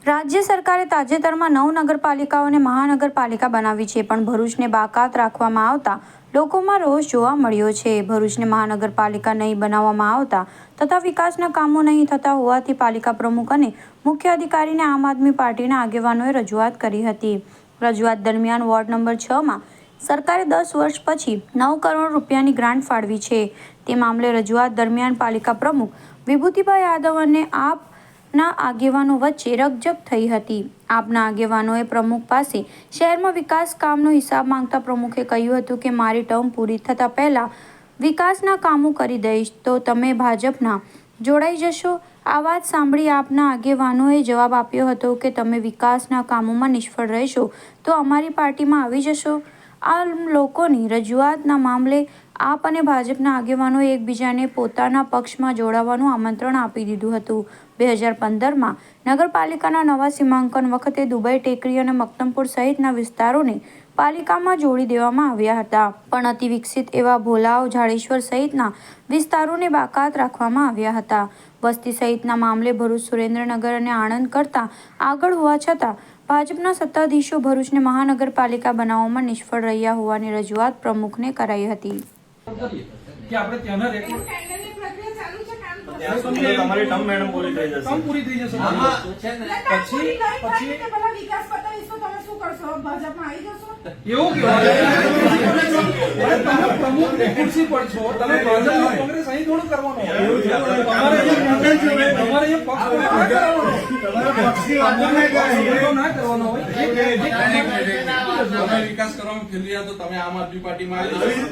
રાજ્ય સરકારે તાજેતરમાં 9 નગરપાલિકાઓને મહાનગરપાલિકા બનાવી છે, પણ ભરૂચને બાકાત રાખવામાં આવતા લોકોમાં રોષ જોવા મળ્યો છે। ભરૂચને મહાનગરપાલિકા નહીં બનાવવામાં આવતા તથા વિકાસના કામો નહીં થતા હોવાથી પાલિકા પ્રમુખ અને મુખ્ય અધિકારીને આમ આદમી પાર્ટીના આગેવાનોએ રજૂઆત કરી હતી। રજૂઆત દરમિયાન વોર્ડ નંબર 6માં સરકારે 10 વર્ષ પછી 9 કરોડ રૂપિયાની ગ્રાન્ટ ફાળવી છે। તે મામલે રજૂઆત દરમિયાન પાલિકા પ્રમુખ વિભૂતિભાઈ યાદવ અને આપના આગેવાનો વચ્ચે રકઝક થઈ હતી। આપના આગેવાનોએ પ્રમુખ પાસે શહેરમાં વિકાસ કામનો હિસાબ માંગતા પ્રમુખે કહ્યું હતું કે મારી ટર્મ પૂરી થતા પહેલા વિકાસના કામો કરી દઈશ તો તમે ભાજપના જોડાઈ જશો। આ વાત સાંભળી આપના આગેવાનોએ જવાબ આપ્યો હતો કે તમે વિકાસના કામોમાં નિષ્ફળ રહેશો તો અમારી પાર્ટીમાં આવી જશો। આ લોકોની રજૂઆતના મામલે આપ અને ભાજપના આગેવાનોએ એકબીજાને પોતાના પક્ષમાં જોડાવાનું આમંત્રણ આપી દીધું હતું। 2015માં નગરપાલિકાના નવા સીમાંકન વખતે દુબઈ ટેકરી અને મક્તમપુર સહિતના વિસ્તારોને પાલિકામાં જોડી દેવામાં આવ્યા હતા, પણ અતિ વિકસિત એવા ભોલાવ, જાડેશ્વર સહિતના વિસ્તારોને બાકાત રાખવામાં આવ્યા હતા। વસ્તી સહિતના મામલે ભરૂચ, સુરેન્દ્રનગર અને આણંદ કરતાં આગળ હોવા છતાં ભાજપના સત્તાધીશો ભરૂચને મહાનગરપાલિકા બનાવવામાં નિષ્ફળ રહ્યા હોવાની રજૂઆત પ્રમુખને કરાઈ હતી। કે આપણે ત્યાંના રેકોર્ડ ટેન્ડરની પ્રક્રિયા ચાલુ છે, કામ તો ત્યાં સુધી તમારી ટર્મ મેડમ પૂરી થઈ જશે। કામ પૂરી થઈ જશે પછી પેલા વિકાસ પતાવીશ તો તમે શું કરશો? ભાજપમાં આવી જશો? એવું કહેવાય તમે પ્રમુખની ખુરશી પર છો, તમે ભાજપ કોંગ્રેસ અહીં થોડું કરવાનું તમારે અહીંયા પક્ષ ના કરવાનો હોય। તમે વિકાસ કરવાનું ખેલી તો તમે આમ આદમી પાર્ટીમાં આવી જશો।